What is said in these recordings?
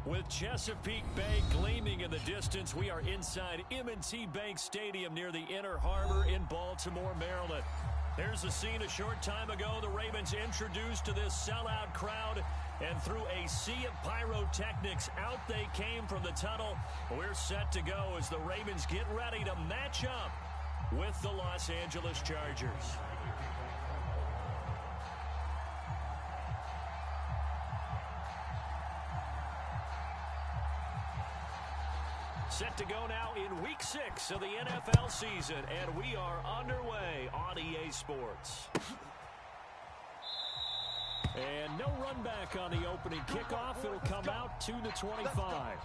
With Chesapeake Bay gleaming in the distance, we are inside M&T Bank Stadium near the Inner Harbor in Baltimore, Maryland. Here's the scene a short time ago. The Ravens introduced to this sellout crowd, and through a sea of pyrotechnics, out they came from the tunnel. We're set to go as the Ravens get ready to match up with the Los Angeles Chargers. Set to go now in Week 6 of the NFL season, and we are underway on EA Sports. And no run back on the opening kickoff. It'll come out to the 25.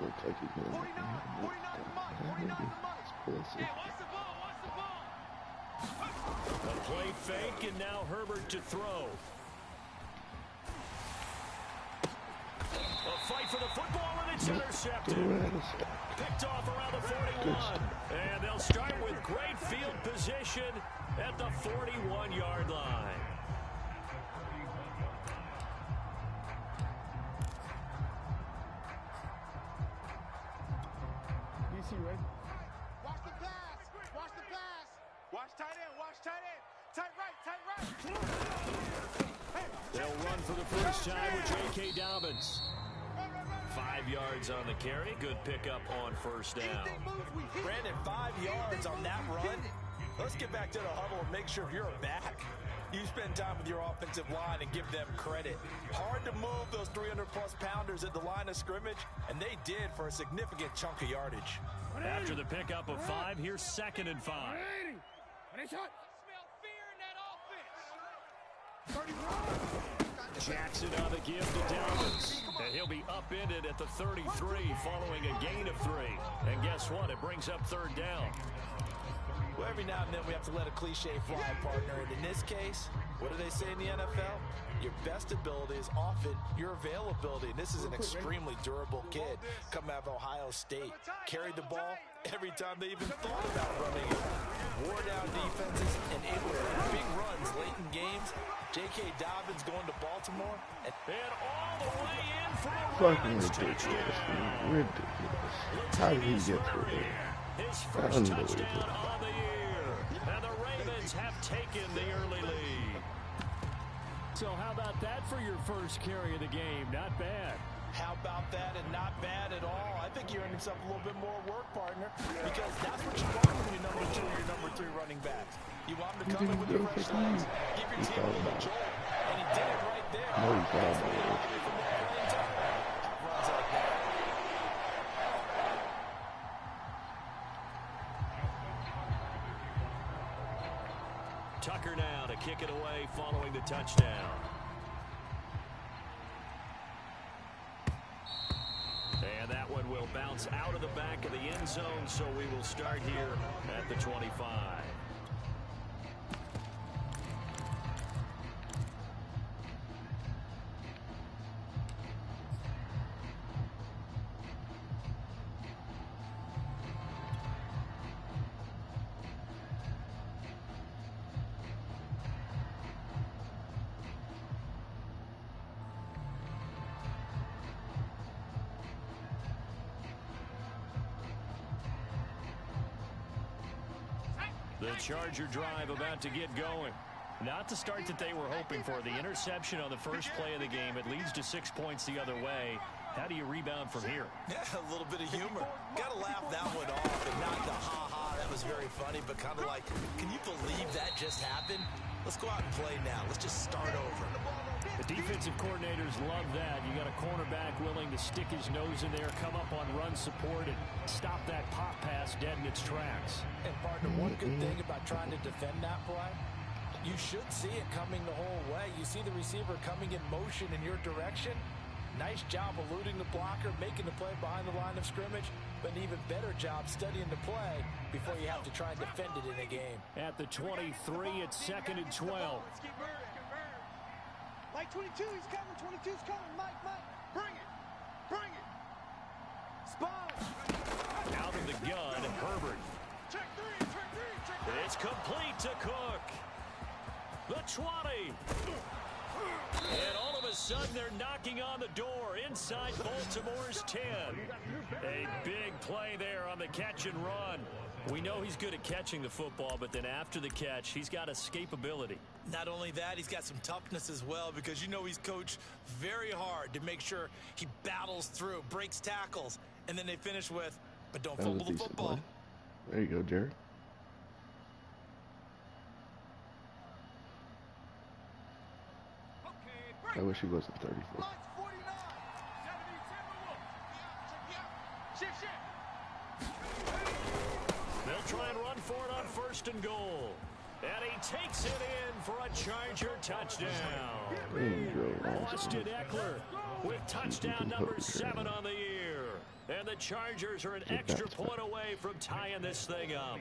A play fake, and now Herbert to throw. A fight for the football, and it's intercepted. Picked off around the 41. And they'll start with great field position at the 41-yard line. Right? Watch the pass. Watch the pass. Watch tight end. Watch tight end. Tight right. Tight right. They'll run for the first time with J.K. Dobbins. 5 yards on the carry. Good pickup on first down. Brandon, 5 yards on that run. Let's get back to the huddle and make sure you're back. You spend time with your offensive line and give them credit. Hard to move those 300-plus pounders at the line of scrimmage, and they did for a significant chunk of yardage. After the pickup of 5, here's 2nd and 5. I smell fear in that offense. Jackson on the give to Dobbins. And he'll be upended at the 33 following a gain of 3. And guess what? It brings up 3rd down. Well, every now and then we have to let a cliche fly, partner. And in this case, what do they say in the NFL? Your best ability is often your availability. And this is an extremely durable kid coming out of Ohio State. Carried the ball every time they even thought about running it. Wore down defenses and able to make big runs late in games. J.K. Dobbins going to Baltimore. And all the way in for a Fucking Ravens ridiculous, touchdown. man. Ridiculous. How did he get through here? His first touchdown on the year. And the Ravens have taken the early lead. So how about that for your first carry of the game? Not bad. How about that, and not bad at all. I think you're earning yourself a little bit more work, partner, because that's what you want from your number 2 or your number 3 running backs. You want them to come in with your fresh legs, give your team a little jolt, and he did it right there. No, he fouled From that playing time, have runs like that. Tucker now to kick it away following the touchdown. And that one will bounce out of the back of the end zone, so we will start here at the 25. The Charger drive about to get going. Not the start that they were hoping for. The interception on the first play of the game. It leads to 6 points the other way. How do you rebound from here? Yeah, a little bit of humor. Got to laugh that one off and not the ha-ha. That was very funny, but kind of like, can you believe that just happened? Let's go out and play now. Let's just start over. The defensive coordinators love that. You got a cornerback willing to stick his nose in there, come up on run support, and stop that pop pass dead in its tracks. And, partner, one good thing about trying to defend that play, you should see it coming the whole way. You see the receiver coming in motion in your direction. Nice job eluding the blocker, making the play behind the line of scrimmage, but an even better job studying the play before you have to try and defend it in a game. At the 23, it's 2nd and 12. Mike 22, he's coming. 22's coming. Mike. Bring it. Bring it. Spot. Out of the gun, Herbert. Check three. It's complete to Cook. The 20. And all of a sudden, they're knocking on the door inside Baltimore's 10. A big play there on the catch and run. We know he's good at catching the football, but then after the catch, he's got escapability. Not only that, he's got some toughness as well, because you know he's coached very hard to make sure he battles through, breaks tackles, and then they finish with, but don't fumble the football. Play. There you go, Jerry. I wish he wasn't 34. They'll try and run for it on 1st and goal. And he takes it in for a Charger touchdown. Austin Eckler with touchdown number 7 on the year. And the Chargers are an extra point away from tying this thing up.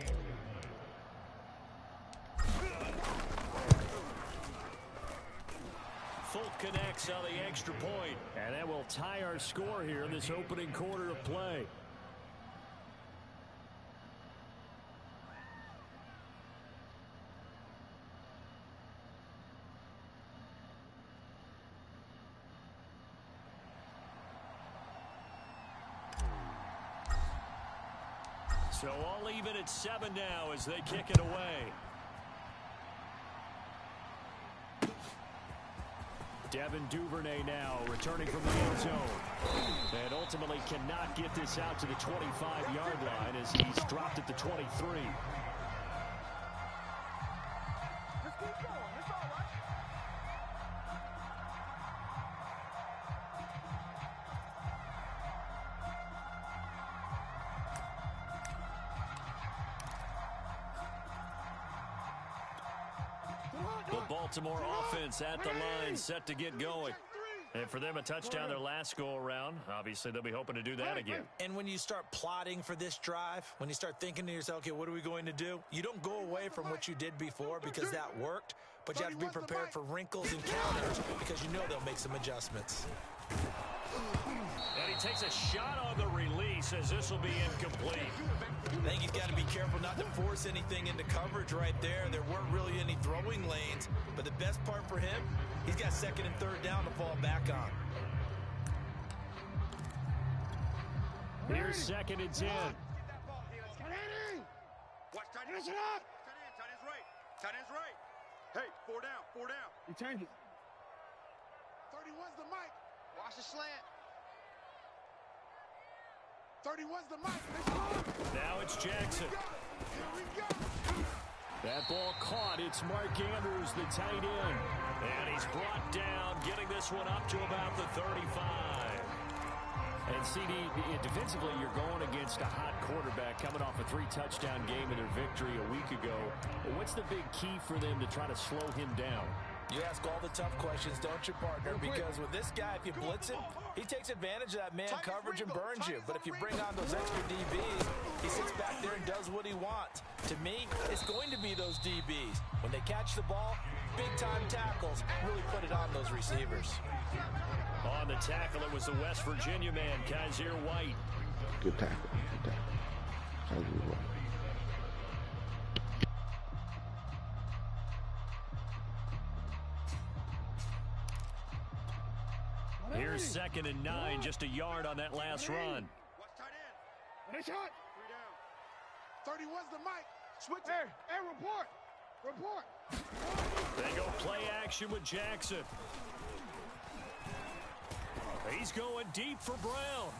Folk connects on the extra point. And that will tie our score here in this opening quarter of play. So all even at 7 now as they kick it away. Devin Duvernay now returning from the end zone. And ultimately cannot get this out to the 25-yard line as he's dropped at the 23. Let's keep going. It's all right. The Baltimore offense at the line, set to get going. And for them, a touchdown their last go-around. Obviously, they'll be hoping to do that again. And when you start plotting for this drive, when you start thinking to yourself, okay, what are we going to do? You don't go away from what you did before because that worked, but you have to be prepared for wrinkles and counters because you know they'll make some adjustments. And he takes a shot on the release as this will be incomplete. I think he's got to be careful not to force anything into coverage right there. There weren't really any throwing lanes, but the best part for him, he's got 2nd and 3rd down to fall back on. Here's 2nd and 10. Watch tight end. Tight end's right. Tight end's right. Hey, 4 down. He changed it. 31's the mic. Watch the slant. 31's the mic. Now it's Jackson. Here we go. That ball caught. It's Mark Andrews, the tight end. And he's brought down, getting this one up to about the 35. And CD, defensively, you're going against a hot quarterback coming off a 3-touchdown game in their victory a week ago. What's the big key for them to try to slow him down? You ask all the tough questions, don't you, partner? Because with this guy, if you blitz him, he takes advantage of that man coverage and burns you. But if you bring on those extra DBs, he sits back there and does what he wants. To me, it's going to be those DBs. When they catch the ball, big-time tackles really put it on those receivers. On the tackle, it was the West Virginia man, Kaiser White. Good tackle. Sounds really well. Here's 2nd and 9, just a yard on that last run. Watch tight end. Nice shot. 3 down. 31's the mic. Switch it. Hey, report. They go play action with Jackson. He's going deep for Brown.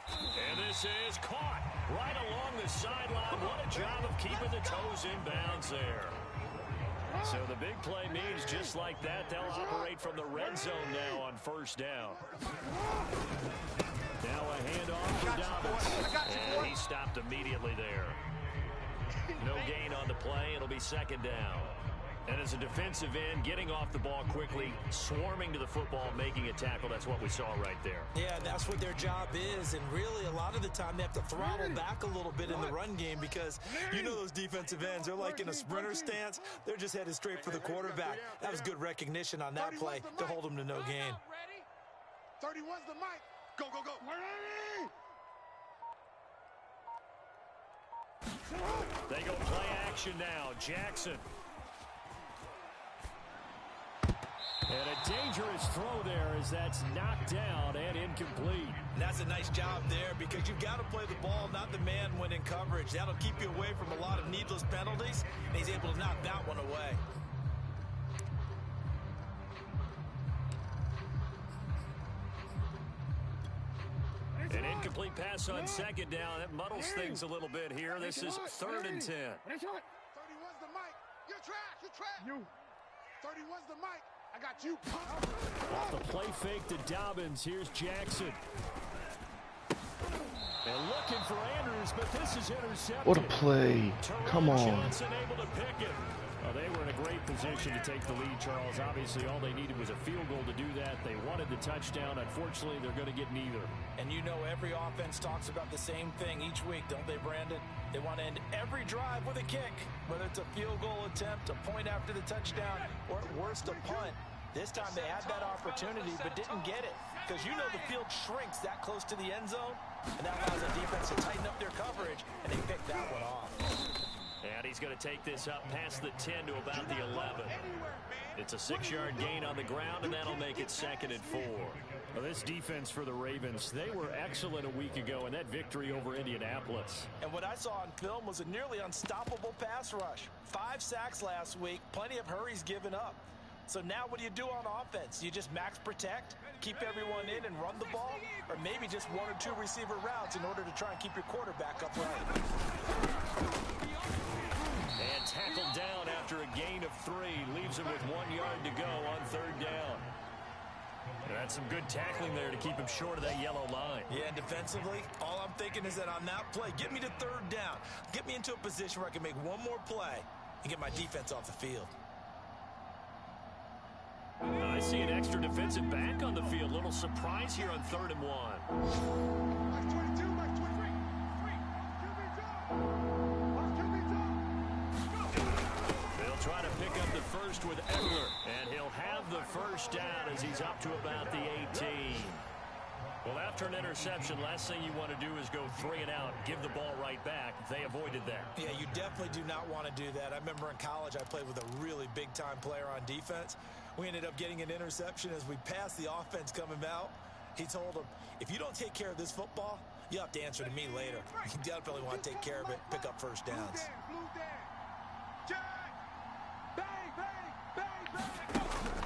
And this is caught right along the sideline. What a job of keeping the toes in bounds there. So the big play means just like that, they'll operate from the red zone now on first down. Now a handoff for Dobbins. And he stopped immediately there. No gain on the play. It'll be second down. And as a defensive end, getting off the ball quickly, swarming to the football, making a tackle, that's what we saw right there. Yeah, that's what their job is. And really, a lot of the time, they have to throttle back a little bit in the run game because you know those defensive ends, they're like in a sprinter stance. They're just headed straight for the quarterback. That was good recognition on that play to hold them to no gain. 31's the mic. Go, go, go. They go play action now. Jackson. And a dangerous throw there as that's knocked down and incomplete. And that's a nice job there because you've got to play the ball, not the man when in coverage. That'll keep you away from a lot of needless penalties, and he's able to knock that one away. An incomplete pass on second down. That muddles things a little bit here. This is 3rd and 10. 31's the mic. You're trash. You're trash. 31's the mic. I got you. Off the play fake to Dobbins. Here's Jackson. And looking for Andrews, but this is intercepted. What a play. Come on. Johnson able to pick it. Well, they were in a great position to take the lead, Charles. Obviously, all they needed was a field goal to do that. They wanted the touchdown. Unfortunately, they're going to get neither. And you know every offense talks about the same thing each week, don't they, Brandon? They want to end every drive with a kick, whether it's a field goal attempt, a point after the touchdown, or at worst, a punt. This time they had that opportunity but didn't get it because you know the field shrinks that close to the end zone, and that allows the defense to tighten up their coverage, and they picked that one off. And he's going to take this up past the 10 to about the 11. It's a 6-yard gain on the ground, and that'll make it 2nd and 4. Well, this defense for the Ravens, they were excellent a week ago in that victory over Indianapolis. And what I saw on film was a nearly unstoppable pass rush. 5 sacks last week, plenty of hurries given up. So now what do you do on offense? You just max protect, keep everyone in and run the ball, or maybe just 1 or 2 receiver routes in order to try and keep your quarterback upright. And tackled down after a gain of 3. Leaves him with 1 yard to go on 3rd down. That's some good tackling there to keep him short of that yellow line. Yeah, and defensively, all I'm thinking is that on that play, get me to 3rd down. Get me into a position where I can make one more play and get my defense off the field. I see an extra defensive back on the field. Little surprise here on 3rd and 1. Mike 22, Mike 23. They'll try to pick up the first with Eckler, and he'll have the first down as he's up to about the 18. Well, after an interception, last thing you want to do is go 3 and out, give the ball right back. They avoided that. Yeah, you definitely do not want to do that. I remember in college I played with a really big-time player on defense. We ended up getting an interception as we passed the offense coming out. He told him, if you don't take care of this football, you'll have to answer to me later. You definitely want to take care of it, pick up first downs.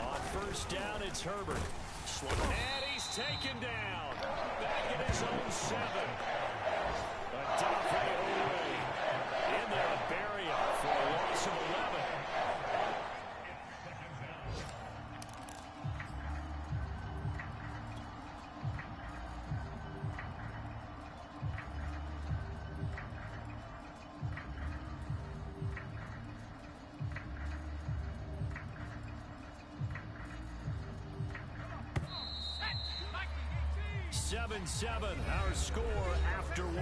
On first down, it's Herbert. And he's taken down. Back in his own 7. Adolphe Owe in there to bury it for a loss of 11. Seven, our score after 1.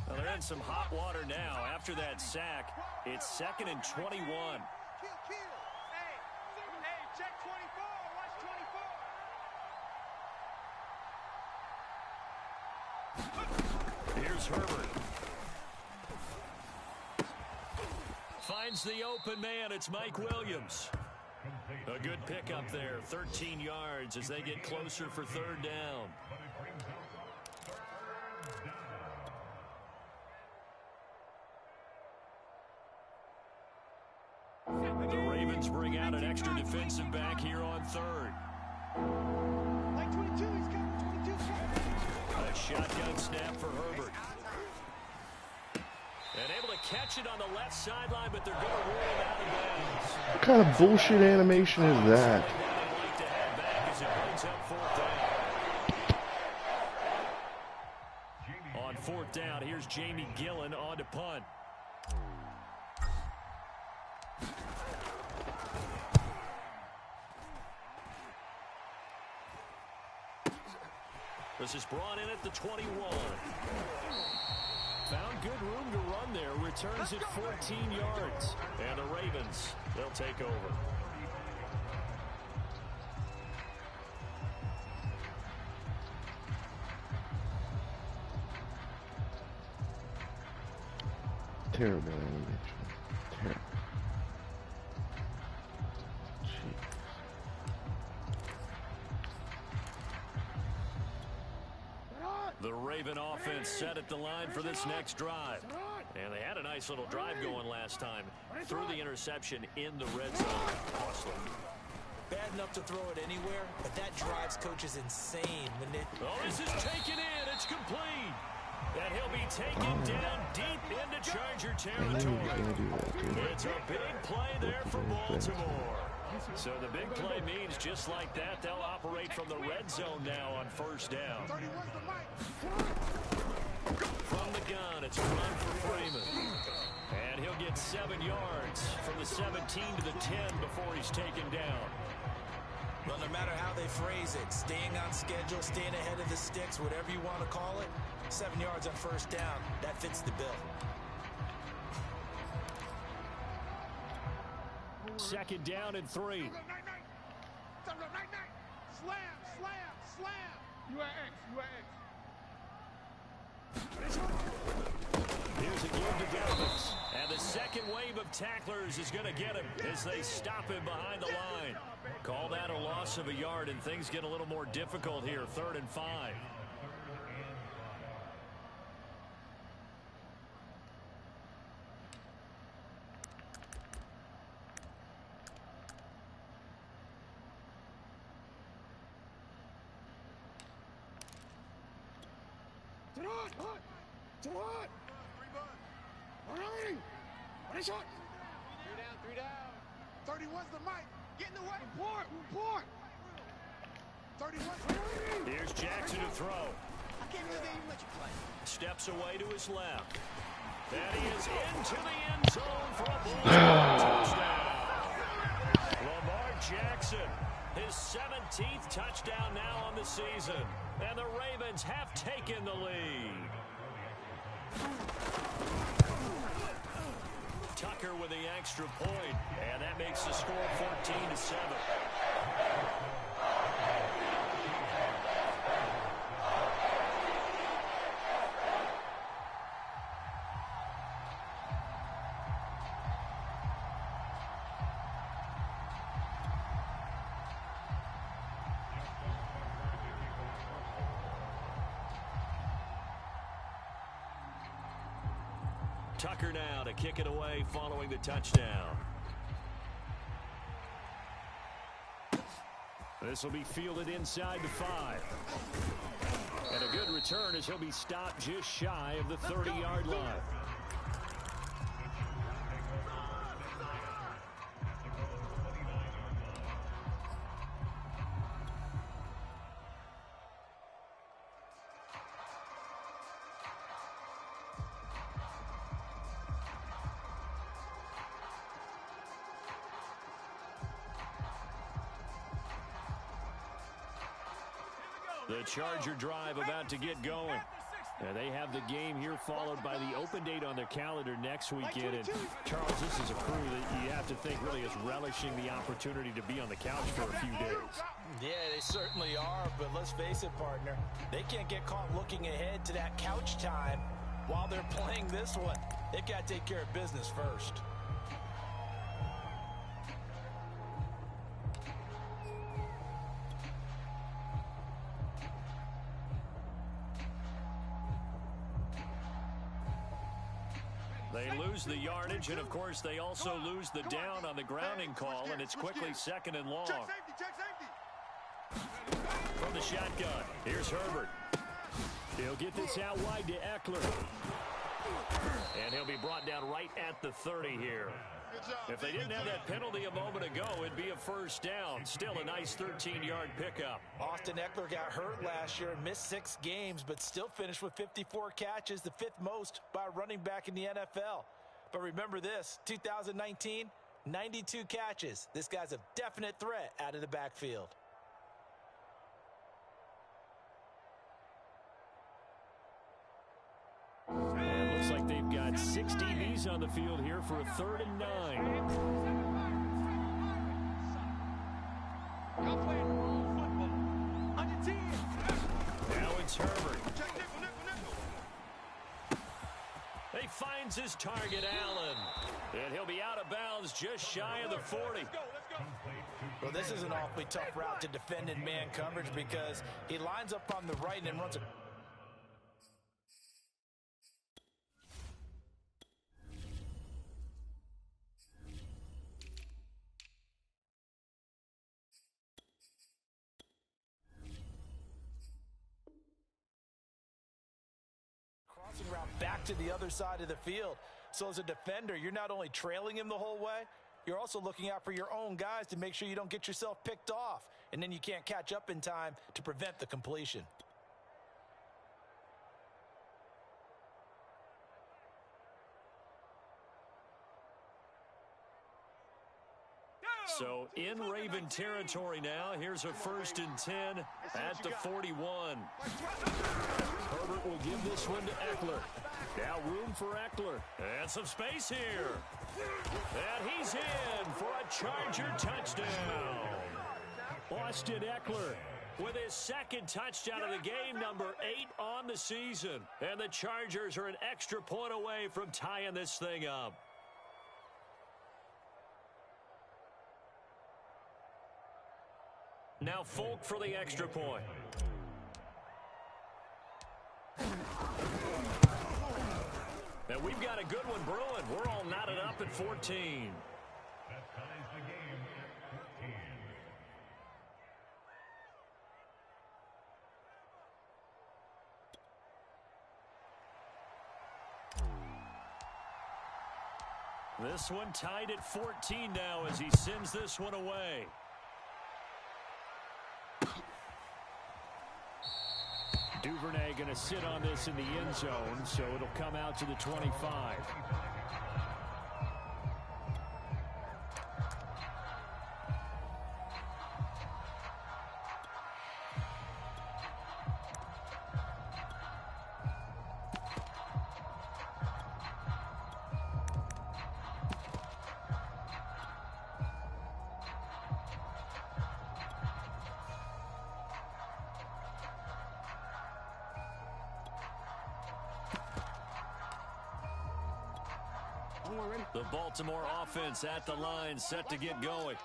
Well, they're in some hot water now. After that sack, it's 2nd and 21. Here's Herbert. Finds the open man. It's Mike Williams. A good pickup there. 13 yards as they get closer for 3rd down. defensive back here on third. Like 22, he's coming. 22. A shotgun snap for Herbert. And able to catch it on the left sideline, but they're going to rule it out of bounds. What kind of bullshit animation is that? Like to head back as it brings up fourth down. On fourth down, here's Jamie Gillen on to punt. This is brought in at the 21. Found good room to run there. Returns at 14 yards. And the Ravens, they'll take over. Terrible animation. Terrible. The Raven offense set at the line for this next drive. And they had a nice little drive going last time. Threw the interception in the red zone. Costly. Bad enough to throw it anywhere, but that drives coaches insane. Oh, this is taken in. It's complete. And he'll be taken down deep into Charger territory. It's a big play there for Baltimore. So the big play means just like that, they'll operate from the red zone now on first down. From the gun, it's a run for Freeman. And he'll get 7 yards from the 17 to the 10 before he's taken down. Well, no matter how they phrase it, staying on schedule, staying ahead of the sticks, whatever you want to call it, 7 yards on first down, that fits the bill. Second down and 3. Slam. Here's a give to Douglas. And the second wave of tacklers is going to get him as they stop him behind the line. Call that a loss of a yard, and things get a little more difficult here. 3rd and 5. Shot. 3 down. 31's the mic. Get in the way. Report. 31. Here's Jackson to throw. I can't believe they even let you play. Steps away to his left. And he is into the end zone for a touchdown. Lamar Jackson, his 17th touchdown now on the season. And the Ravens have taken the lead. Tucker with the extra point, and that makes the score 14-7. Tucker now to kick it away following the touchdown. This will be fielded inside the 5. And a good return as he'll be stopped just shy of the 30-yard line. The Charger drive about to get going. And they have the game here followed by the open date on their calendar next weekend. And Charles, this is a crew that you have to think really is relishing the opportunity to be on the couch for a few days. Yeah, they certainly are, but let's face it, partner. They can't get caught looking ahead to that couch time while they're playing this one. They've got to take care of business first. They lose the yardage, and, of course, they also lose the down on the grounding call, and it's quickly 2nd and long. Check safety. From the shotgun, here's Herbert. He'll get this out wide to Eckler. And he'll be brought down right at the 30 here. If they didn't have that penalty a moment ago, it'd be a first down. Still a nice 13-yard pickup. Austin Eckler got hurt last year and missed 6 games, but still finished with 54 catches, the 5th most by a running back in the NFL. But remember this, 2019, 92 catches. This guy's a definite threat out of the backfield. And it looks like they've got 6 DBs on the field here for a 3rd and 9. Y'all playing wrong football. On your team. Now it's Herbert. Check nickel. He finds his target, Allen. And he'll be out of bounds just shy of the 40. Let's go. Well, this is an awfully tough route to defend in man coverage because he lines up on the right and then runs a route back to the other side of the field. So as a defender, you're not only trailing him the whole way, you're also looking out for your own guys to make sure you don't get yourself picked off, and then you can't catch up in time to prevent the completion. So in Raven territory now. Here's a 1st and 10 at the 41. Herbert will give this one to Eckler. Now room for Eckler. And some space here. And he's in for a Charger touchdown. Austin Eckler with his 2nd touchdown of the game, number 8 on the season. And the Chargers are an extra point away from tying this thing up. Now Folk for the extra point. And we've got a good one brewing. We're all knotted up at 14. That ties the game at 14. This one tied at 14 now as he sends this one away. Duvernay going to sit on this in the end zone, so it'll come out to the 25. The Baltimore offense at the line, set to get going.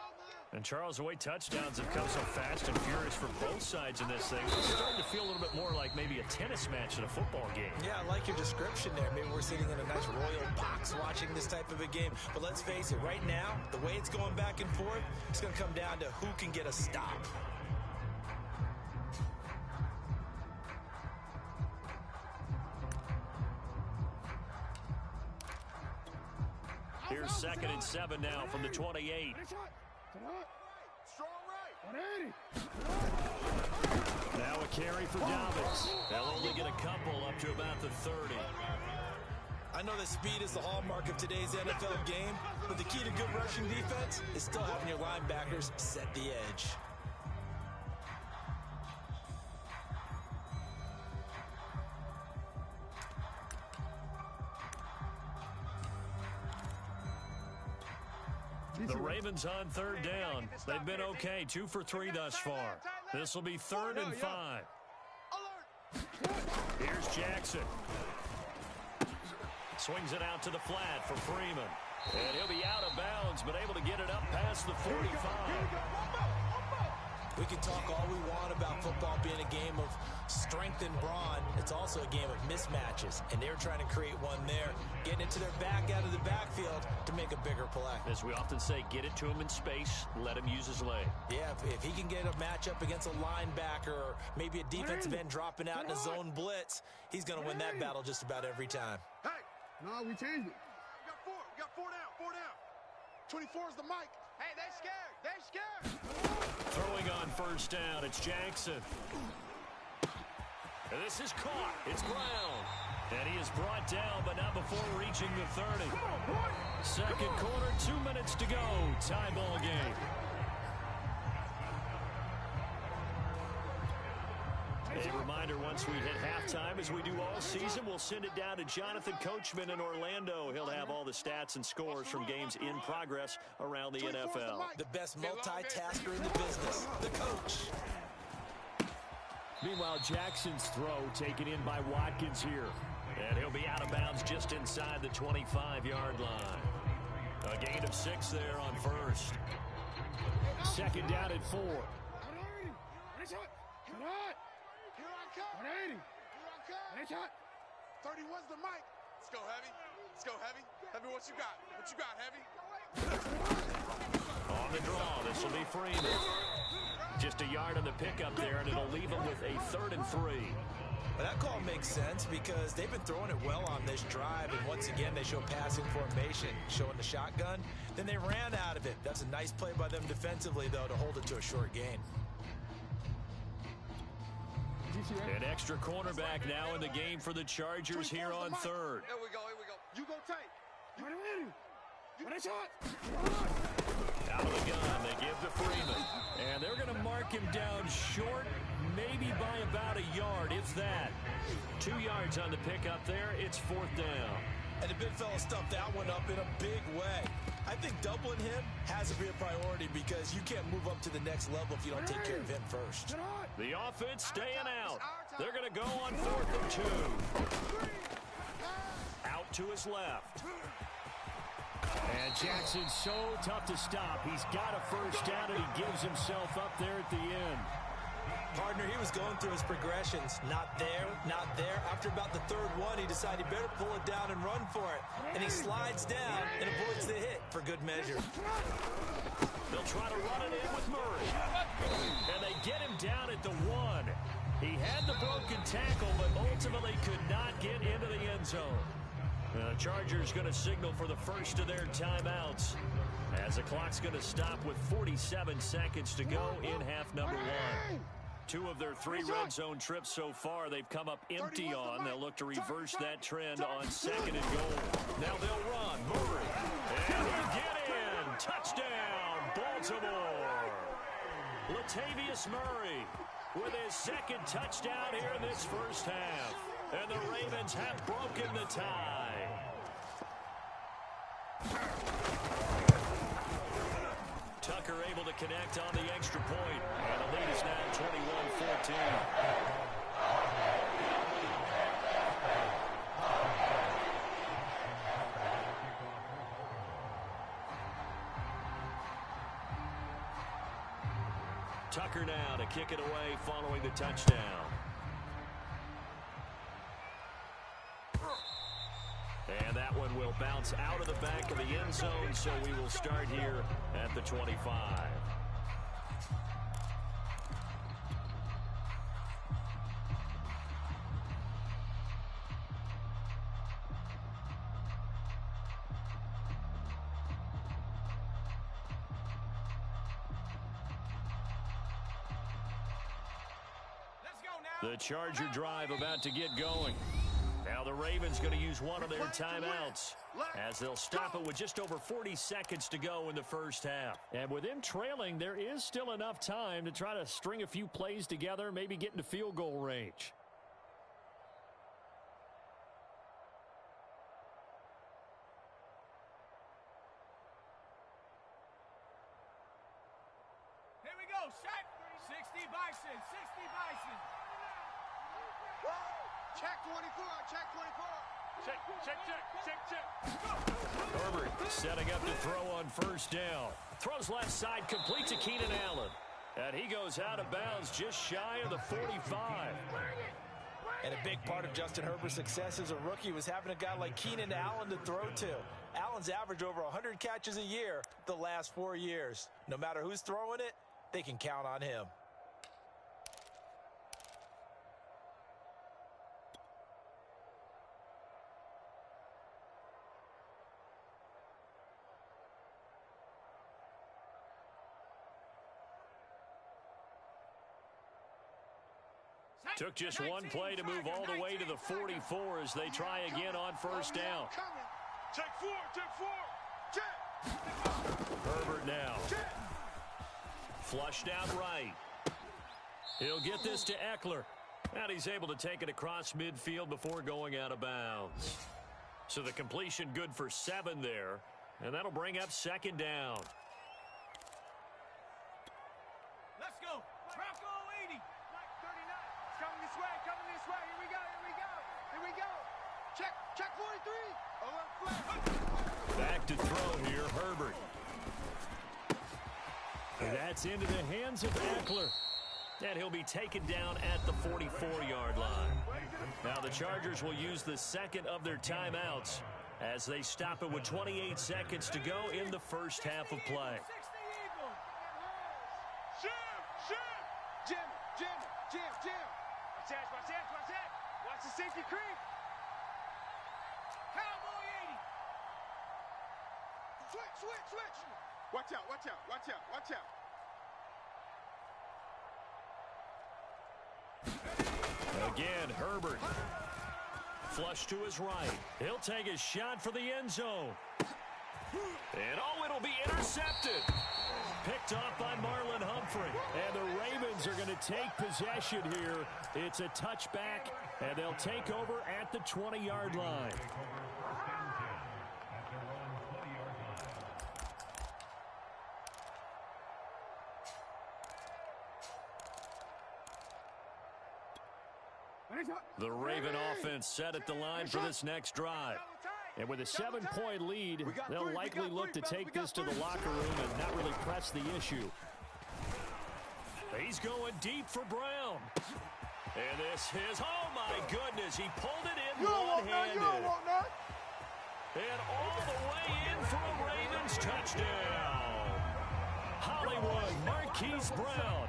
And, Charles, the way touchdowns have come so fast and furious for both sides in this thing, it's starting to feel a little bit more like maybe a tennis match in a football game. Yeah, I like your description there. Maybe we're sitting in a nice royal box watching this type of a game. But let's face it, right now, the way it's going back and forth, it's going to come down to who can get a stop. Here's 2nd and 7 now from the 28. Now a carry for Dobbins. They'll only get a couple up to about the 30. I know that speed is the hallmark of today's NFL game, but the key to good rushing defense is still having your linebackers set the edge. The Ravens on 3rd down. They've been okay, 2 for 3 thus far. This will be 3rd and 5. Here's Jackson. Swings it out to the flat for Freeman. And he'll be out of bounds, but able to get it up past the 45. We can talk all we want about football being a game of strength in brawn, it's also a game of mismatches, and they're trying to create one there, getting it to their back out of the backfield to make a bigger play. As we often say, get it to him in space, let him use his leg. Yeah, if he can get a matchup against a linebacker or maybe a defensive end dropping out in a zone blitz, he's going to win that battle just about every time. Hey! No, we changed it. We got four. We got four down. 24 is the mic. Hey, they scared. They scared. Throwing on first down, it's Jackson. And this is caught. It's Brown. And he is brought down, but not before reaching the 30. Second quarter, 2 minutes to go. Tie ball game. A reminder, once we hit halftime, as we do all season, we'll send it down to Jonathan Coachman in Orlando. He'll have all the stats and scores from games in progress around the NFL. The best multitasker in the business, the coach. Meanwhile, Jackson's throw taken in by Watkins here. And he'll be out of bounds just inside the 25-yard line. A gain of 6 there on first. Second down at 4. 31's the mic. Let's go, Heavy. Let's go, Heavy. Heavy, what you got? What you got, Heavy? On the draw, this will be Freeman. Just a yard on the pickup there, and it'll leave him with a 3rd and 3. Well, that call makes sense because they've been throwing it well on this drive, and once again, they show passing formation, showing the shotgun. Then they ran out of it. That's a nice play by them defensively, though, to hold it to a short gain. An extra cornerback now in the game for the Chargers here on 3rd. Here we go. You go tight. Out of the gun, they give to Freeman. And they're going to mark him down short, maybe by about a yard, if that. 2 yards on the pickup there. It's 4th down. And the big fella stuffed that one up in a big way. I think doubling him has to be a priority because you can't move up to the next level if you don't take care of him first. The offense staying out. They're going to go on 4th and 2. Out to his left. And Jackson's so tough to stop. He's got a first down, and he gives himself up there at the end. Partner, he was going through his progressions. Not there, not there. After about the 3rd one, he decided he better pull it down and run for it. And he slides down and avoids the hit for good measure. They'll try to run it in with Murray. And they get him down at the 1. He had the broken tackle, but ultimately could not get into the end zone. The Chargers going to signal for the first of their timeouts as the clock's going to stop with 47 seconds to go in half number 1. 2 of their 3 red zone trips so far they've come up empty on. They'll look to reverse that trend on 2nd and goal. Now they'll run. Murray. And he'll get in. Touchdown, Baltimore. Latavius Murray with his 2nd touchdown here in this first half. And the Ravens have broken the tie. Tucker able to connect on the extra point. And the lead is now 21-14. Tucker now to kick it away following the touchdown. And that one will bounce out of the back of the end zone, so we will start here at the 25. The Charger drive about to get going. Now the Ravens going to use one of their timeouts as they'll stop it with just over 40 seconds to go in the first half. And with them trailing, there is still enough time to try to string a few plays together, maybe get into field goal range. Here we go, set. 60 Bison, 60 Bison. Check 24, check 24. Check. Herbert setting up to throw on first down. Throws left side, complete to Keenan Allen. And he goes out of bounds just shy of the 45. And a big part of Justin Herbert's success as a rookie was having a guy like Keenan Allen to throw to. Allen's averaged over 100 catches a year the last 4 years. No matter who's throwing it, they can count on him. Took just one play to move all the way to the 44 as they try again on first down. Check four. Herbert now. Flushed out right. He'll get this to Eckler. And he's able to take it across midfield before going out of bounds. So the completion good for 7 there. And that'll bring up second down. Let's go. Bronco 80. Mike 39. It's coming this way. Here we go. Check 43. Back to throw here, Herbert. And that's into the hands of Eckler. And he'll be taken down at the 44-yard line. Now the Chargers will use the second of their timeouts as they stop it with 28 seconds to go in the first half of play. Jim. Watch the safety creep. Cowboy 80. Switch. Watch out. Again, Herbert. Flush to his right. He'll take a shot for the end zone. And it'll be intercepted. Picked off by Marlon Humphrey. And the Ravens are going to take possession here. It's a touchback, and they'll take over at the 20-yard line. The Raven offense set at the line for this next drive. And with a 7-point lead, they'll likely look to take this to the locker room and not really press the issue. He's going deep for Brown. And this is, oh my goodness, he pulled it in one-handed. And all the way in for a Ravens touchdown. Hollywood Marquise Brown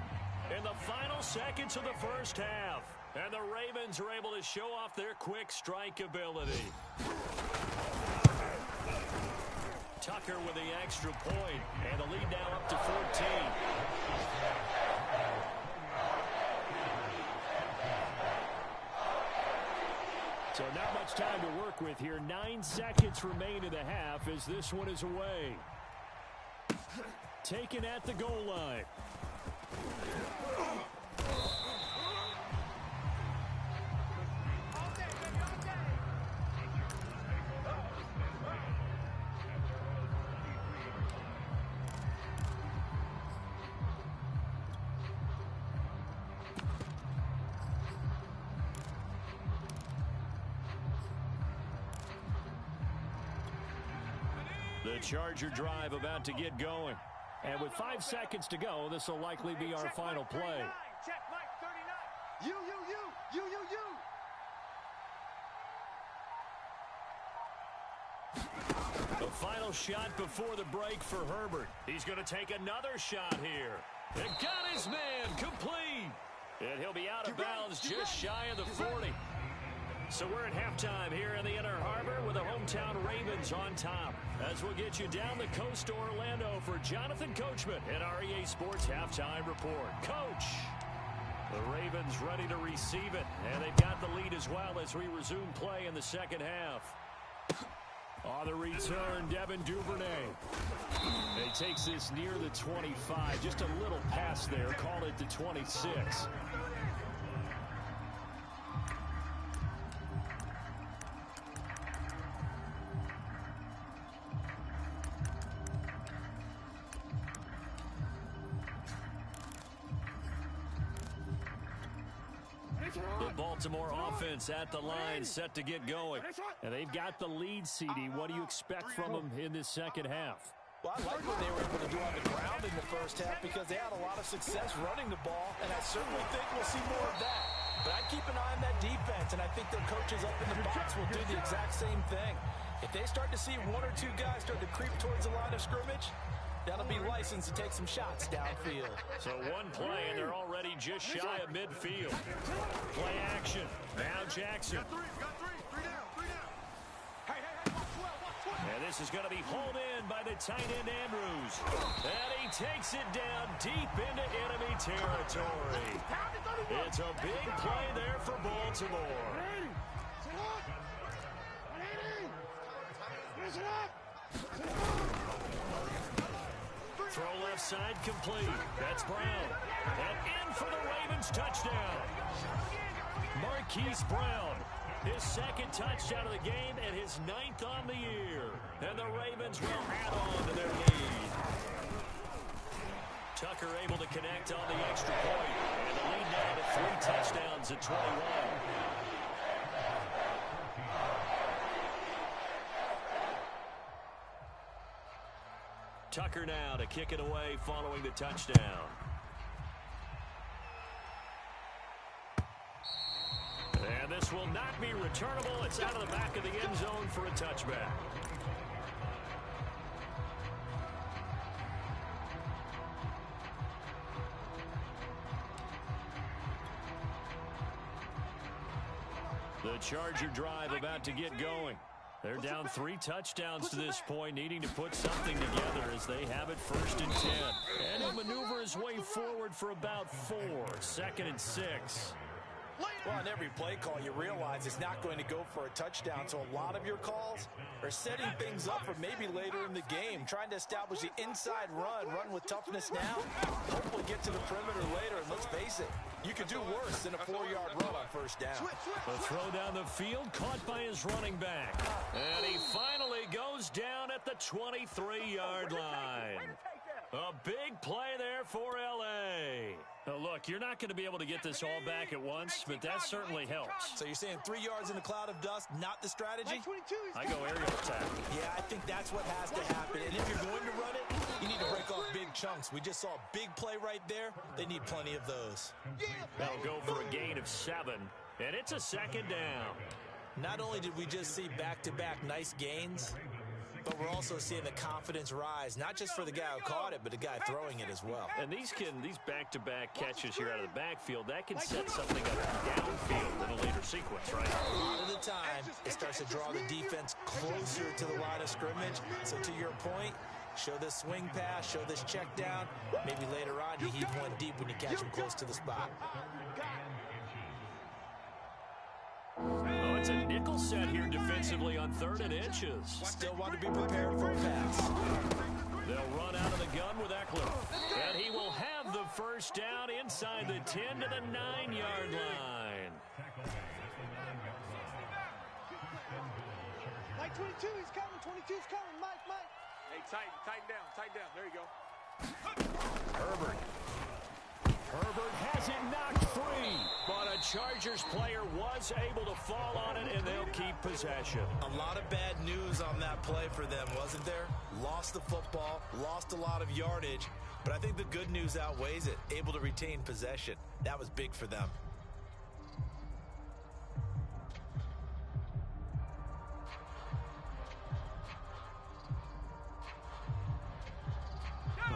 in the final seconds of the first half. And the Ravens are able to show off their quick strike ability. Tucker with the extra point, and the lead now up to 14. So not much time to work with here. 9 seconds remain in the half as this one is away. Taken at the goal line. The Charger drive about to get going. And with 5 seconds to go, this will likely be our final play. Check Mike 39. You. The final shot before the break for Herbert. He's going to take another shot here. And got his man complete. And he'll be out of bounds just shy of the 40. So we're at halftime here in the Inner Harbor with the hometown Ravens on top. As we'll get you down the coast to Orlando for Jonathan Coachman at our EA Sports Halftime Report. Coach, the Ravens ready to receive it, and they've got the lead as well as we resume play in the second half. On the return, Devin Duvernay. He takes this near the 25. Just a little pass there. Call it the 26. The Baltimore offense at the line set to get going. And they've got the lead, CD. What do you expect from them in this second half? Well, I like what they were able to do on the ground in the first half because they had a lot of success running the ball, and I certainly think we'll see more of that. But I'd keep an eye on that defense. I think their coaches up in the box will do the exact same thing. If they start to see one or two guys start to creep towards the line of scrimmage, that'll be licensed to take some shots downfield. So one play, and they're already just shy of midfield. Play action. Now Jackson. Got three down. Hey, watch 12. And this is going to be hauled in by the tight end Andrews. And he takes it down deep into enemy territory. It's a big play there for Baltimore. Throw left side complete. That's Brown. And in for the Ravens touchdown. Marquise Brown. His second touchdown of the game and his 9th on the year. And the Ravens will add on to their lead. Tucker able to connect on the extra point. And the lead now to 3 touchdowns at 21. Tucker now to kick it away following the touchdown. And this will not be returnable. It's out of the back of the end zone for a touchback. The Charger drive about to get going. They're down 3 touchdowns to this point, needing to put something together as they have it 1st and 10. And he'll maneuver his way forward for about 4, 2nd and 6. Well, on every play call, you realize it's not going to go for a touchdown, so a lot of your calls are setting things up for maybe later in the game, trying to establish the inside run with toughness now, hopefully get to the perimeter later, and let's face it, you could do worse than a 4-yard run on 1st down. A throw down the field, caught by his running back. And he finally goes down at the 23-yard line. A big play there for L.A. Now, look, you're not going to be able to get this all back at once, but that certainly helps. So you're saying 3 yards in a cloud of dust, not the strategy? I go aerial attack. Yeah, I think that's what has to happen. And if you're going to run it, you need to break off big chunks. We just saw a big play right there. They need plenty of those. They'll go for a gain of 7, and it's a 2nd down. Not only did we just see back-to-back nice gains, but we're also seeing the confidence rise, not just for the guy who caught it, but the guy throwing it as well. And these back-to-back catches here out of the backfield, that can set something up downfield in a later sequence, right? A lot of the time, it starts to draw the defense closer to the line of scrimmage. So to your point, show this swing pass, show this check down. Maybe later on, you heave one deep when you catch him close to the spot. Oh, it's a nickel set here defensively on 3rd and inches. Still want to be prepared for a pass. They'll run out of the gun with Eckler. And he will have the 1st down inside the 10 to the 9-yard line. Mike 22, he's coming. 22's coming. Mike. Hey, tighten down. There you go. Herbert has it knocked free, but a Chargers player was able to fall on it, and they'll keep possession. A lot of bad news on that play for them, wasn't there? Lost the football, lost a lot of yardage, but I think the good news outweighs it. Able to retain possession. That was big for them.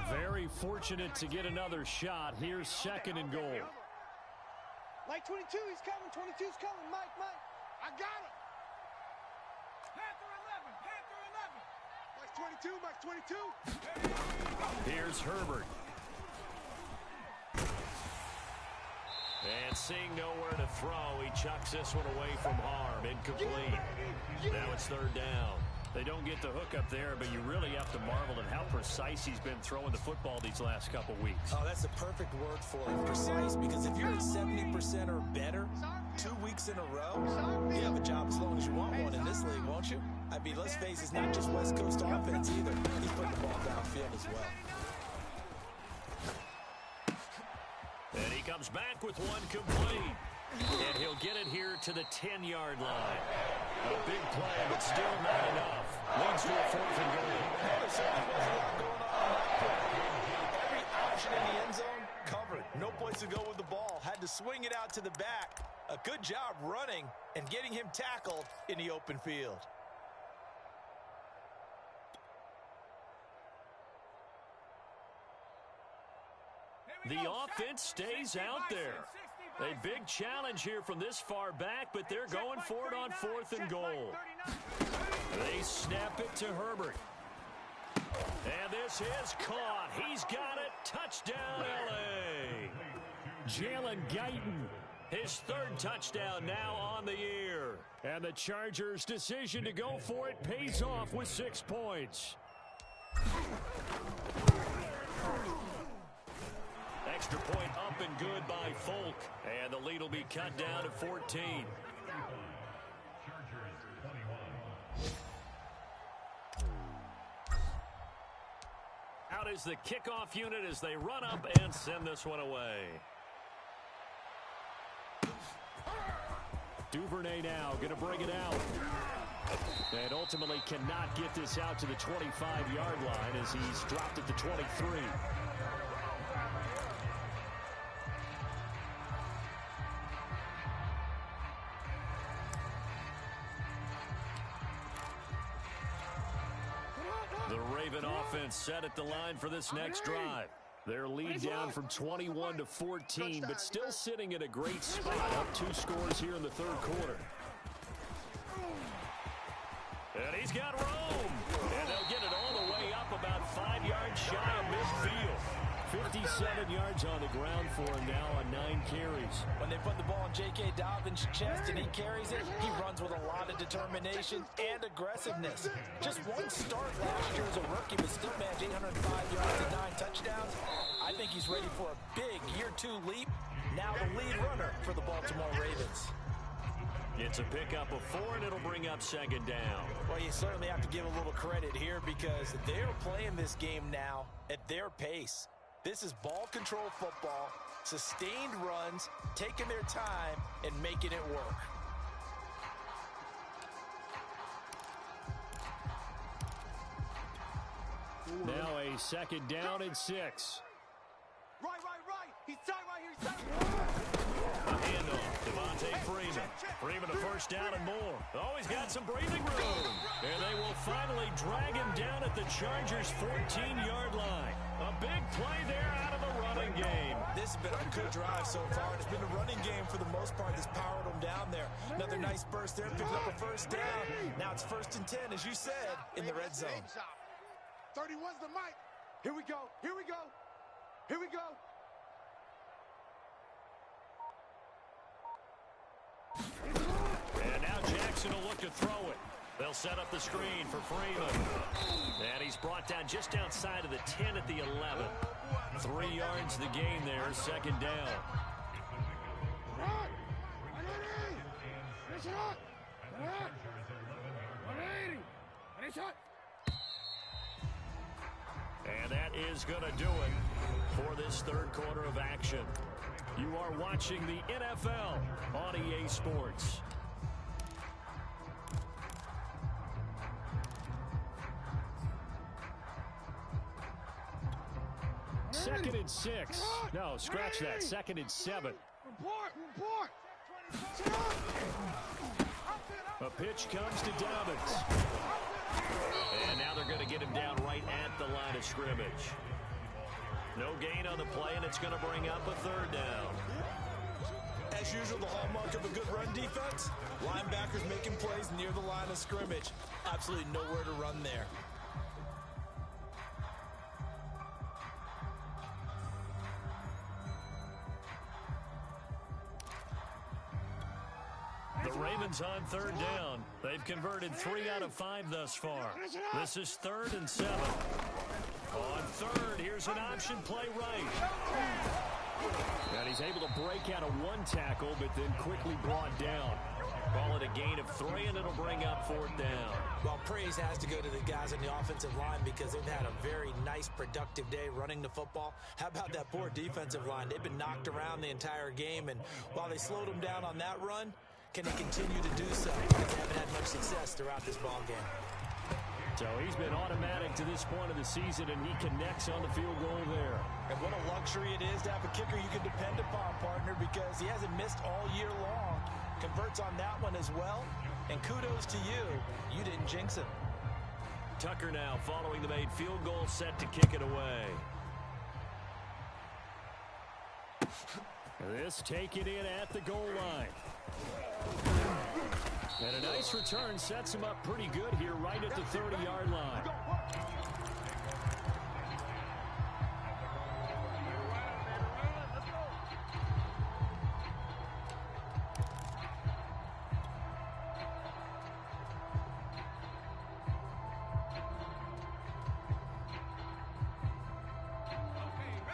Very fortunate to get another shot. Here's 2nd and goal. Mike 22, he's coming. 22's coming. Mike. I got him. Panther 11. Mike 22. Here's Herbert. And seeing nowhere to throw, he chucks this one away from harm. Incomplete. Now it's 3rd down. They don't get the hook up there, but you really have to marvel at how precise he's been throwing the football these last couple weeks. Oh, that's the perfect word for it. Precise, because if you're at 70% or better 2 weeks in a row, you have a job as long as you want one in this league, won't you? I mean, let's face it, it's not just West Coast offense either. He's putting the ball downfield as well. And he comes back with one complete. And he'll get it here to the 10-yard line. A big play, but still not enough. Leads to a 4th and goal. There certainly was a lot going on that play. Every option in the end zone covered. No place to go with the ball. Had to swing it out to the back. A good job running and getting him tackled in the open field. The offense stays out there. A big challenge here from this far back, but they're going for it on 4th and goal. They snap it to Herbert. And this is caught. He's got it. Touchdown, L.A. Jalen Guyton, his 3rd touchdown now on the year. And the Chargers' decision to go for it pays off with 6 points. Extra point up and good by Folk. And the lead will be cut down to 14. Out is the kickoff unit as they run up and send this one away. Duvernay now going to bring it out. And ultimately cannot get this out to the 25-yard line as he's dropped at the 23. The Raven offense set at the line for this next drive. Their lead down from 21 to 14, but still sitting in a great spot, up 2 scores here in the 3rd quarter. And he's got room. And they'll get it all the way up about 5 yards shy of midfield. 57 yards on the ground for him now on 9 carries. When they put the ball in J.K. Dobbins' chest and he carries it, he runs with a lot of determination and aggressiveness. Just 1 start last year as a rookie, but still managed 805 yards and 9 touchdowns. I think he's ready for a big year 2 leap. Now the lead runner for the Baltimore Ravens. It's a pickup of 4, and it'll bring up 2nd down. Well, you certainly have to give a little credit here because they're playing this game now at their pace. This is ball control football, sustained runs, taking their time, and making it work. Now a 2nd down and 6. Right. He's tight right here. He's tight. A handoff. Devontae Freeman. Freeman a 1st down and more. Oh, he's got some breathing room. And they will finally drag him down at the Chargers' 14-yard line. A big play there out of the running game. This has been a good drive so far. It's been the running game for the most part that's powered them down there. Another nice burst there, picking up a 1st down. Now it's 1st and 10, as you said, in the red zone. 31's the mic. Here we go. Here we go. Here we go. And now Jackson will look to throw it. They'll set up the screen for Freeman. And he's brought down just outside of the 10 at the 11. 3 yards the gain there, 2nd down. And that is going to do it for this 3rd quarter of action. You are watching the NFL on EA Sports. Second and 6. No, scratch that. 2nd and 7. Report. A pitch comes to Dobbins. And now they're going to get him down right at the line of scrimmage. No gain on the play, and it's going to bring up a 3rd down. As usual, the hallmark of a good run defense, linebackers making plays near the line of scrimmage. Absolutely nowhere to run there. The Ravens on 3rd down. They've converted 3 out of 5 thus far. This is 3rd and 7. On 3rd, here's an option play right. And he's able to break out of 1 tackle, but then quickly brought down. Call it a gain of 3, and it'll bring up 4th down. Well, praise has to go to the guys on the offensive line because they've had a very nice, productive day running the football. How about that poor defensive line? They've been knocked around the entire game, and while they slowed them down on that run, can they continue to do so? Because they haven't had much success throughout this ball game. So he's been automatic to this point of the season, and he connects on the field goal there. And what a luxury it is to have a kicker you can depend upon, partner, because he hasn't missed all year long. Converts on that one as well. And kudos to you. You didn't jinx him. Tucker now following the made field goal, set to kick it away. This taken in at the goal line. And a nice return sets him up pretty good here right at the 30-yard line.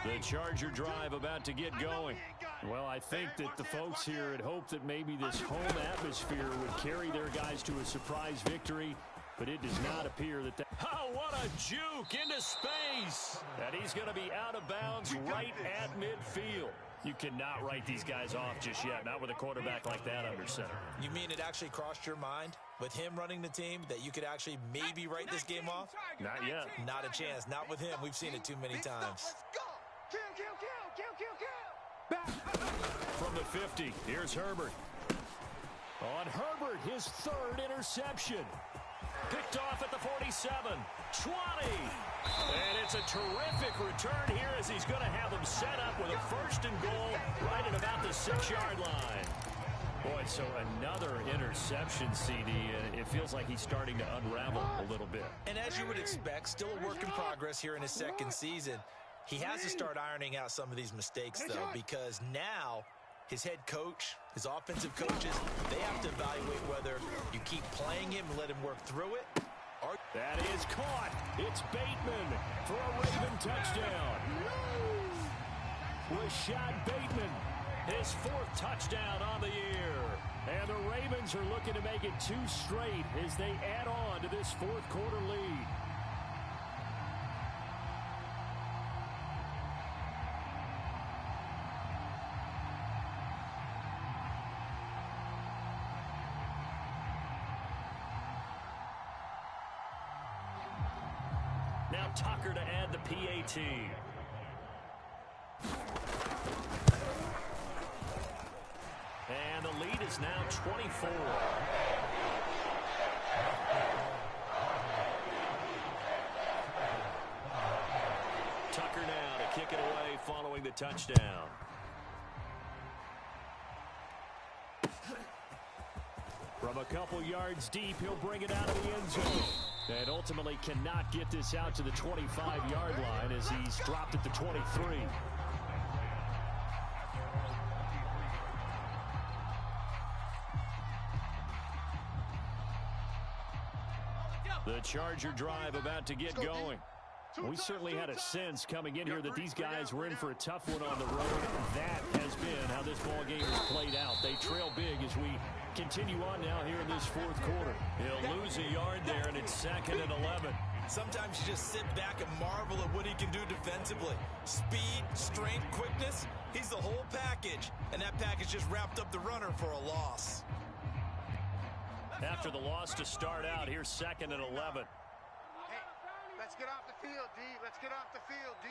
The Charger drive about to get going. Well, I think that the folks here had hoped that maybe this home atmosphere would carry their guys to a surprise victory, but it does not appear that Oh, what a juke into space! And he's going to be out of bounds right at midfield. You cannot write these guys off just yet, not with a quarterback like that under center. You mean it actually crossed your mind, with him running the team, that you could actually maybe write this game off? Not yet. Not a chance. Not with him. We've seen it too many times. From the 50, here's Herbert. On Herbert, his third interception. Picked off at the 47, 20. And it's a terrific return here as he's going to have them set up with a first and goal right at about the 6-yard line. Boy, so another interception, CD. It feels like he's starting to unravel a little bit. And as you would expect, still a work in progress here in his second season. He has to start ironing out some of these mistakes, though, because now his head coach, his offensive coaches, they have to evaluate whether you keep playing him and let him work through it. Or that is caught. It's Bateman for a Raven touchdown. Rashad Bateman, his 4th touchdown on the year. And the Ravens are looking to make it 2 straight as they add on to this 4th quarter lead. Now Tucker to add the PAT. And the lead is now 24. Tucker now to kick it away following the touchdown. From a couple yards deep, he'll bring it out of the end zone. And ultimately cannot get this out to the 25-yard line as he's dropped at the 23. The Charger drive about to get going. We certainly had a sense coming in here that these guys were in for a tough one on the road. That has been how this ball game has played out. They trail big as we continue on now here in this 4th quarter. He'll lose a yard there, and it's 2nd and 11. Sometimes you just sit back and marvel at what he can do defensively. Speed, strength, quickness, he's the whole package. And that package just wrapped up the runner for a loss. After the loss to start out, here's 2nd and 11. Let's get off the field, D. Let's get off the field, D.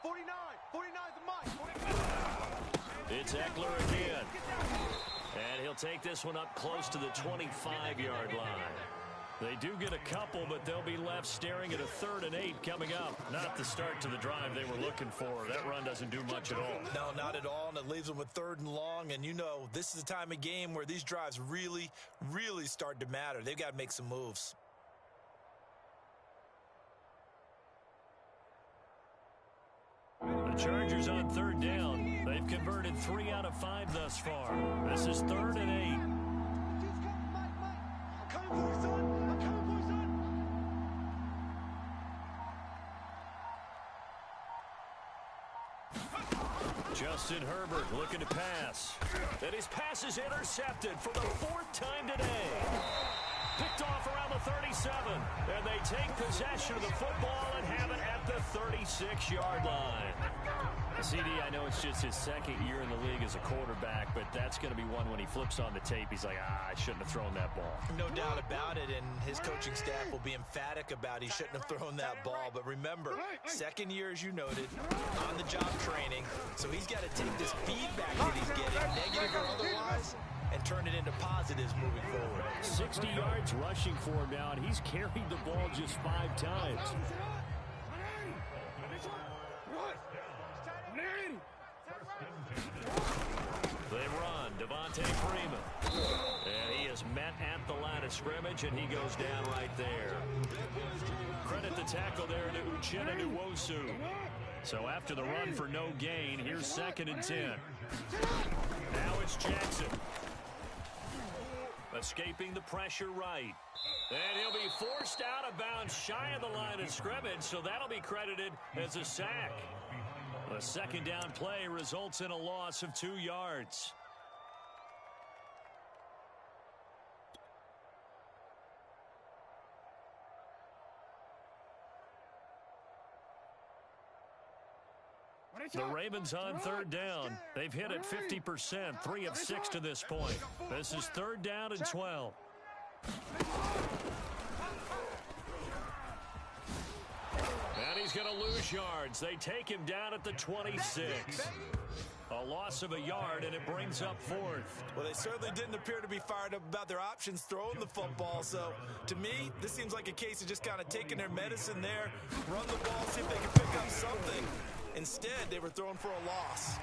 49. 49's the mic. It's Eckler again. And he'll take this one up close to the 25-yard line. They do get a couple, but they'll be left staring at a 3rd and 8 coming up. Not the start to the drive they were looking for. That run doesn't do much at all. No, not at all, and it leaves them with 3rd and long. And you know, this is the time of game where these drives really, really start to matter. They've got to make some moves. The Chargers on 3rd down. They've converted 3 out of 5 thus far. This is 3rd and 8. I'm coming for you, son. I'm coming for you, son. Justin Herbert looking to pass. And his pass is intercepted for the 4th time today. Picked off around the 37. And they take possession of the football and have it at the 36-yard line. CD, I know it's just his second year in the league as a quarterback, but that's going to be one when he flips on the tape, he's like, I shouldn't have thrown that ball. No doubt about it, and his coaching staff will be emphatic about he shouldn't have thrown that ball. But remember, second year, as you noted, on-the-job training, so he's got to take this feedback that he's getting, negative or otherwise, and turn it into positives moving forward. 60 yards rushing for him now, and he's carried the ball just 5 times. They run, Devontae Freeman. And he is met at the line of scrimmage, and he goes down right there. Credit the tackle there to Uchenna Nwosu. So after the run for no gain, here's 2nd and 10. Now it's Jackson. Escaping the pressure right. And he'll be forced out of bounds shy of the line of scrimmage, so that'll be credited as a sack. The 2nd down play results in a loss of 2 yards. The Ravens on 3rd down. They've hit it 50%, 3 of 6 to this point. This is 3rd down and 12. And he's going to lose yards. They take him down at the 26. A loss of a yard, and it brings up 4th. Well, they certainly didn't appear to be fired up about their options throwing the football. So, to me, this seems like a case of just kind of taking their medicine there, run the ball, see if they can pick up something. Instead, they were throwing for a loss.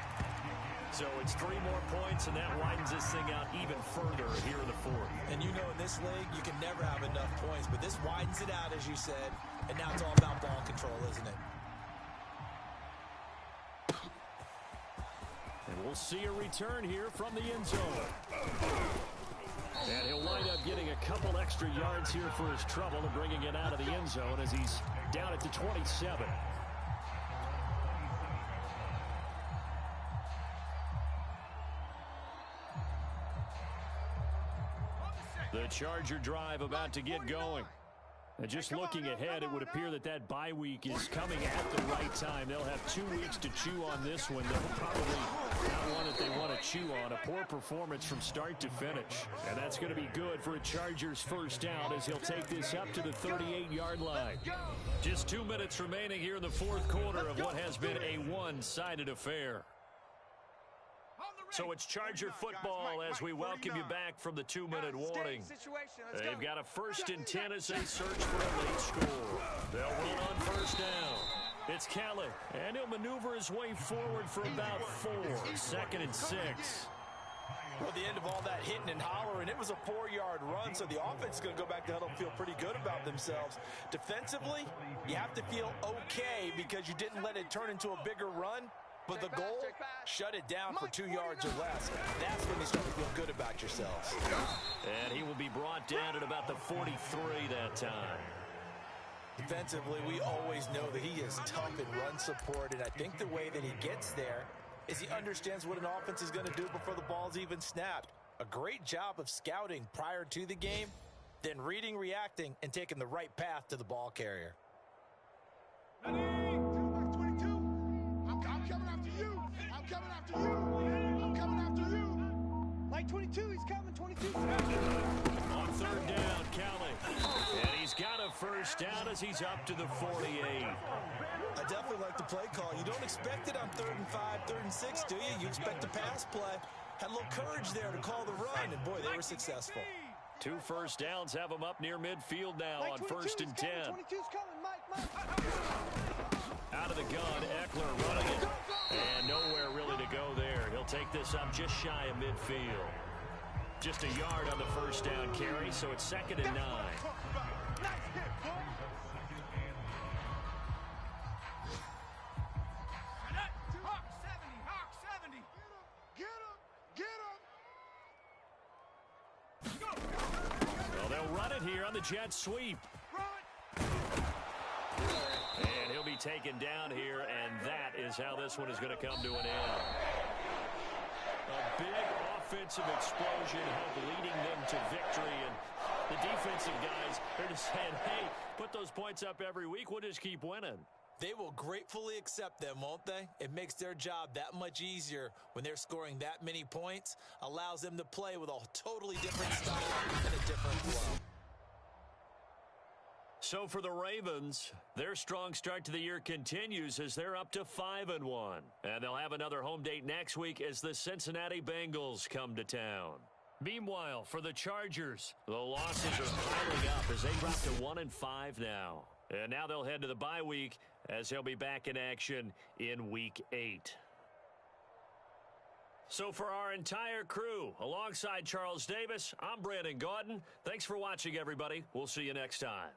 So it's 3 more points, and that widens this thing out even further here in the 4th. And you know in this league, you can never have enough points, but this widens it out, as you said, and now it's all about ball control, isn't it? And we'll see a return here from the end zone. And he'll wind up getting a couple extra yards here for his trouble and bringing it out of the end zone as he's down at the 27. The Charger drive about to get going. And just looking ahead, it would appear that that bye week is coming at the right time. They'll have 2 weeks to chew on this one. They'll probably not one that they want to chew on. A poor performance from start to finish. And that's going to be good for a Chargers first down as he'll take this up to the 38-yard line. Just 2 minutes remaining here in the 4th quarter of what has been a one-sided affair. So it's Charger football as we welcome you back from the 2-minute warning. They've got a 1st and 10 as they search for a late score. They'll run on 1st down. It's Kelly, and he'll maneuver his way forward for about 4. 2nd and 6. Well, at the end of all that hitting and hollering, it was a 4-yard run, so the offense is going to go back to huddle and feel pretty good about themselves. Defensively, you have to feel okay because you didn't let it turn into a bigger run. But the goal, shut it down for 2 yards or less. That's when you start to feel good about yourselves. And he will be brought down at about the 43 that time. Defensively, we always know that he is tough in run support, and I think the way that he gets there is he understands what an offense is going to do before the ball's even snapped. A great job of scouting prior to the game, then reading, reacting, and taking the right path to the ball carrier. Like 22, he's coming, 22. On 3rd down, Kelly. And he's got a 1st down as he's up to the 48. I definitely like the play call. You don't expect it on 3rd and 5, 3rd and 6, do you? You expect a pass play. Had a little courage there to call the run, and boy, they were successful. 2 1st downs have him up near midfield now on 1st and 10. 22's coming, Mike. Out of the gun, Eckler running it. And nowhere really to go there. He'll take this up just shy of midfield. Just a yard on the 1st down carry, so it's 2nd and 9. Well, they'll run it here on the jet sweep. And he'll be taken down here, and that is how this one is going to come to an end. A big offensive explosion leading them to victory, and the defensive guys are just saying, hey, put those points up every week, we'll just keep winning. They will gratefully accept them, won't they? It makes their job that much easier when they're scoring that many points, allows them to play with a totally different style and a different flow. So for the Ravens, their strong start to the year continues as they're up to 5-1. And they'll have another home date next week as the Cincinnati Bengals come to town. Meanwhile, for the Chargers, the losses are piling up as they drop to 1-5 now. And now they'll head to the bye week as they'll be back in action in Week 8. So for our entire crew, alongside Charles Davis, I'm Brandon Gaudin. Thanks for watching, everybody. We'll see you next time.